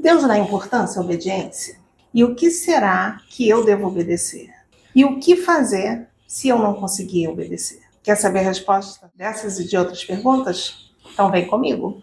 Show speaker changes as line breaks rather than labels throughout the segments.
Deus dá importância à obediência? E o que será que eu devo obedecer? E o que fazer se eu não conseguir obedecer? Quer saber a resposta dessas e de outras perguntas? Então vem comigo.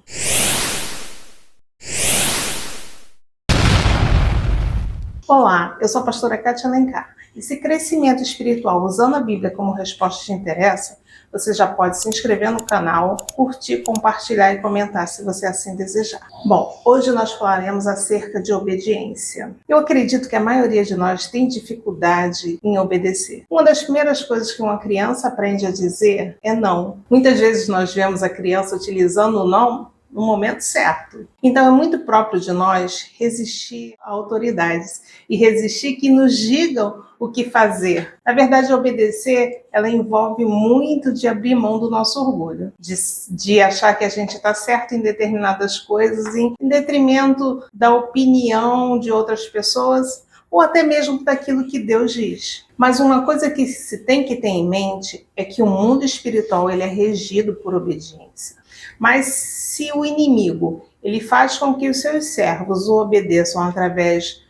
Olá, eu sou a pastora Kátia Alencar. E se crescimento espiritual usando a Bíblia como resposta te interessa, você já pode se inscrever no canal, curtir, compartilhar e comentar se você assim desejar. Bom, hoje nós falaremos acerca de obediência. Eu acredito que a maioria de nós tem dificuldade em obedecer. Uma das primeiras coisas que uma criança aprende a dizer é não. Muitas vezes nós vemos a criança utilizando o não no momento certo. Então é muito próprio de nós resistir a autoridades e resistir que nos digam o que fazer. Na verdade, obedecer, ela envolve muito de abrir mão do nosso orgulho, de achar que a gente está certo em determinadas coisas, em detrimento da opinião de outras pessoas, ou até mesmo daquilo que Deus diz. Mas uma coisa que se tem que ter em mente é que o mundo espiritual ele é regido por obediência. Mas se o inimigo ele faz com que os seus servos o obedeçam através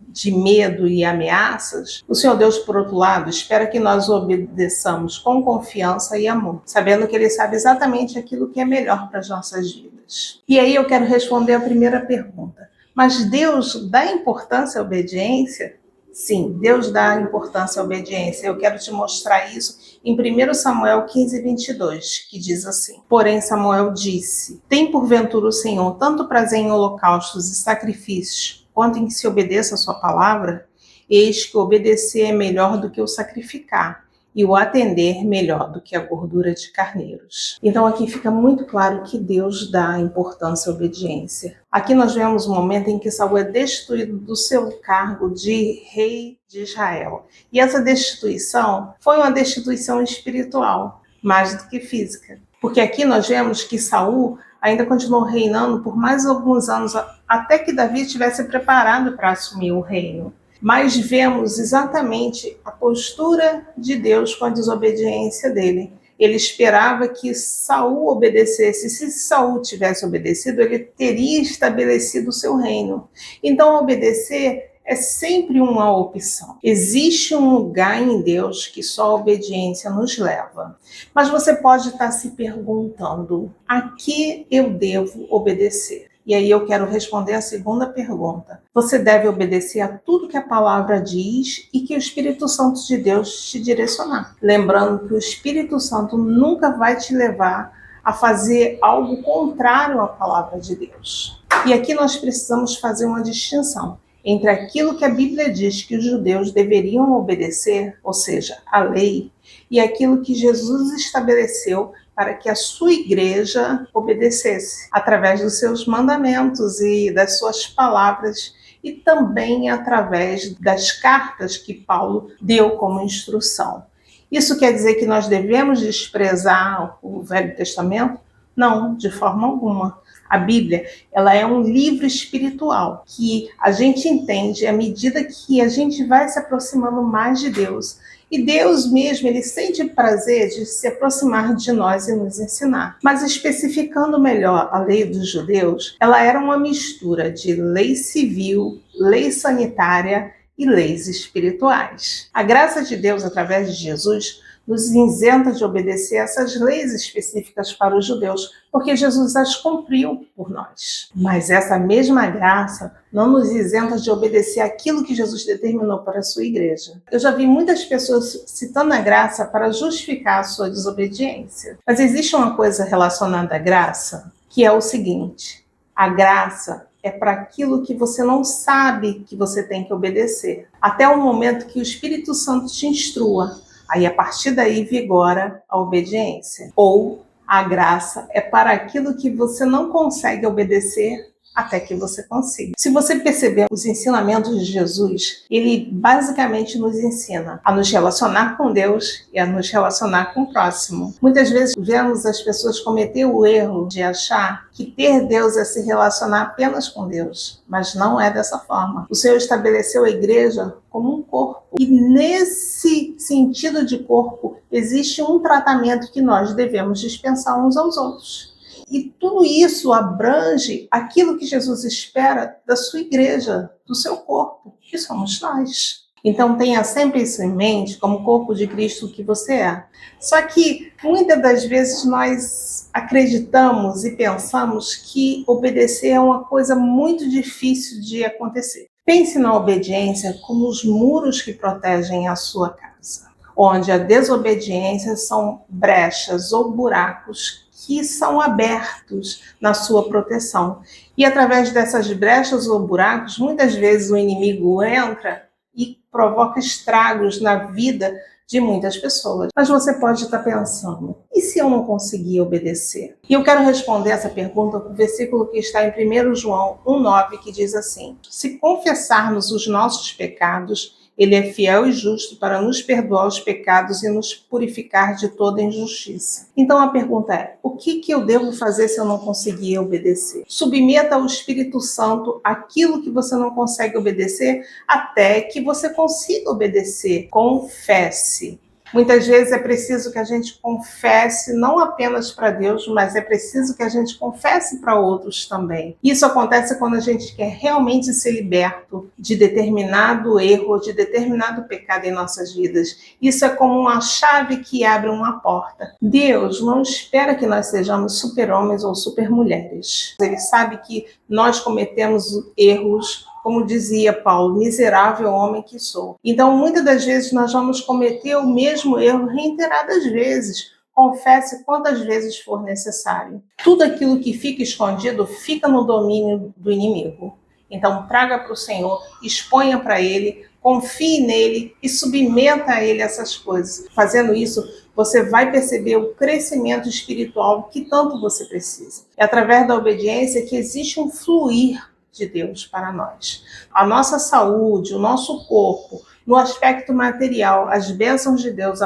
de medo e ameaças, o Senhor Deus, por outro lado, espera que nós o obedeçamos com confiança e amor, sabendo que Ele sabe exatamente aquilo que é melhor para as nossas vidas. E aí eu quero responder a primeira pergunta. Mas Deus dá importância à obediência? Sim, Deus dá importância à obediência. Eu quero te mostrar isso em 1 Samuel 15, 22, que diz assim: Porém Samuel disse, tem porventura o Senhor tanto prazer em holocaustos e sacrifícios, quanto em que se obedeça a sua palavra? Eis que obedecer é melhor do que o sacrificar, e o atender melhor do que a gordura de carneiros. Então aqui fica muito claro que Deus dá importância à obediência. Aqui nós vemos um momento em que Saul é destituído do seu cargo de rei de Israel. E essa destituição foi uma destituição espiritual, mais do que física. Porque aqui nós vemos que Saul ainda continuou reinando por mais alguns anos, até que Davi estivesse preparado para assumir o reino. Mas vemos exatamente a postura de Deus com a desobediência dele. Ele esperava que Saul obedecesse. Se Saul tivesse obedecido, ele teria estabelecido o seu reino. Então, obedecer é sempre uma opção. Existe um lugar em Deus que só a obediência nos leva. Mas você pode estar se perguntando: a que eu devo obedecer? E aí eu quero responder a segunda pergunta. Você deve obedecer a tudo que a palavra diz e que o Espírito Santo de Deus te direcionar. Lembrando que o Espírito Santo nunca vai te levar a fazer algo contrário à palavra de Deus. E aqui nós precisamos fazer uma distinção entre aquilo que a Bíblia diz que os judeus deveriam obedecer, ou seja, a lei, e aquilo que Jesus estabeleceu para que a sua igreja obedecesse, através dos seus mandamentos e das suas palavras, e também através das cartas que Paulo deu como instrução. Isso quer dizer que nós devemos desprezar o Velho Testamento? Não, de forma alguma. A Bíblia, ela é um livro espiritual que a gente entende à medida que a gente vai se aproximando mais de Deus. E Deus mesmo, ele sente prazer de se aproximar de nós e nos ensinar. Mas especificando melhor a lei dos judeus, ela era uma mistura de lei civil, lei sanitária e leis espirituais. A graça de Deus, através de Jesus, nos isenta de obedecer essas leis específicas para os judeus, porque Jesus as cumpriu por nós. Mas essa mesma graça não nos isenta de obedecer aquilo que Jesus determinou para a sua igreja. Eu já vi muitas pessoas citando a graça para justificar a sua desobediência. Mas existe uma coisa relacionada à graça, que é o seguinte: a graça é para aquilo que você não sabe que você tem que obedecer, até o momento que o Espírito Santo te instrua. Aí, a partir daí, vigora a obediência. Ou a graça é para aquilo que você não consegue obedecer até que você consiga. Se você perceber os ensinamentos de Jesus, ele basicamente nos ensina a nos relacionar com Deus e a nos relacionar com o próximo. Muitas vezes vemos as pessoas cometer o erro de achar que ter Deus é se relacionar apenas com Deus, mas não é dessa forma. O Senhor estabeleceu a igreja como um corpo. E nesse sentido de corpo, existe um tratamento que nós devemos dispensar uns aos outros. E tudo isso abrange aquilo que Jesus espera da sua igreja, do seu corpo, que somos nós. Então tenha sempre isso em mente, como corpo de Cristo que você é. Só que muitas das vezes nós acreditamos e pensamos que obedecer é uma coisa muito difícil de acontecer. Pense na obediência como os muros que protegem a sua casa, onde a desobediência são brechas ou buracos que são abertos na sua proteção. E através dessas brechas ou buracos, muitas vezes o inimigo entra e provoca estragos na vida de muitas pessoas. Mas você pode estar pensando, e se eu não conseguir obedecer? E eu quero responder essa pergunta com o versículo que está em 1 João 1,9, que diz assim: se confessarmos os nossos pecados, Ele é fiel e justo para nos perdoar os pecados e nos purificar de toda injustiça. Então a pergunta é, o que eu devo fazer se eu não conseguir obedecer? Submeta ao Espírito Santo aquilo que você não consegue obedecer até que você consiga obedecer. Confesse. Muitas vezes é preciso que a gente confesse não apenas para Deus, mas é preciso que a gente confesse para outros também. Isso acontece quando a gente quer realmente ser liberto de determinado erro, de determinado pecado em nossas vidas. Isso é como uma chave que abre uma porta. Deus não espera que nós sejamos super-homens ou super-mulheres. Ele sabe que nós cometemos erros, como dizia Paulo, miserável homem que sou. Então, muitas das vezes nós vamos cometer o mesmo erro reiteradas vezes. Confesse quantas vezes for necessário. Tudo aquilo que fica escondido fica no domínio do inimigo. Então, traga para o Senhor, exponha para Ele, confie nele e submeta a Ele essas coisas. Fazendo isso, você vai perceber o crescimento espiritual que tanto você precisa. É através da obediência que existe um fluir de Deus para nós. A nossa saúde, o nosso corpo, no aspecto material, as bênçãos de Deus,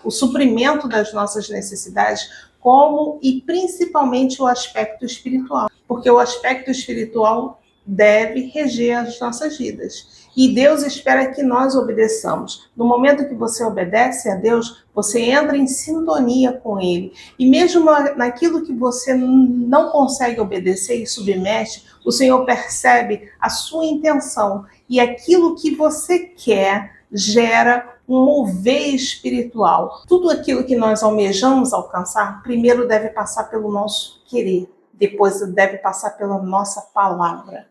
o suprimento das nossas necessidades, como e principalmente o aspecto espiritual. Porque o aspecto espiritual deve reger as nossas vidas. E Deus espera que nós obedeçamos. No momento que você obedece a Deus, você entra em sintonia com Ele. E mesmo naquilo que você não consegue obedecer e submete, o Senhor percebe a sua intenção. E aquilo que você quer gera um mover espiritual. Tudo aquilo que nós almejamos alcançar, primeiro deve passar pelo nosso querer. Depois deve passar pela nossa palavra.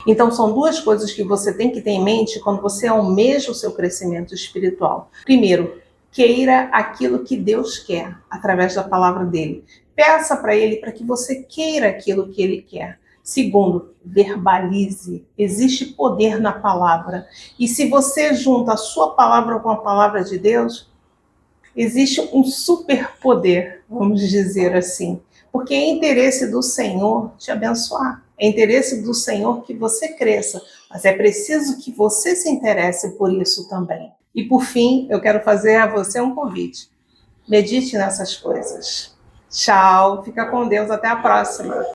Então são duas coisas que você tem que ter em mente quando você almeja o seu crescimento espiritual. Primeiro, queira aquilo que Deus quer através da palavra dele. Peça para ele para que você queira aquilo que ele quer. Segundo, verbalize. Existe poder na palavra. E se você junta a sua palavra com a palavra de Deus, existe um superpoder, vamos dizer assim. Porque é interesse do Senhor te abençoar. É interesse do Senhor que você cresça. Mas é preciso que você se interesse por isso também. E por fim, eu quero fazer a você um convite. Medite nessas coisas. Tchau, fica com Deus, até a próxima.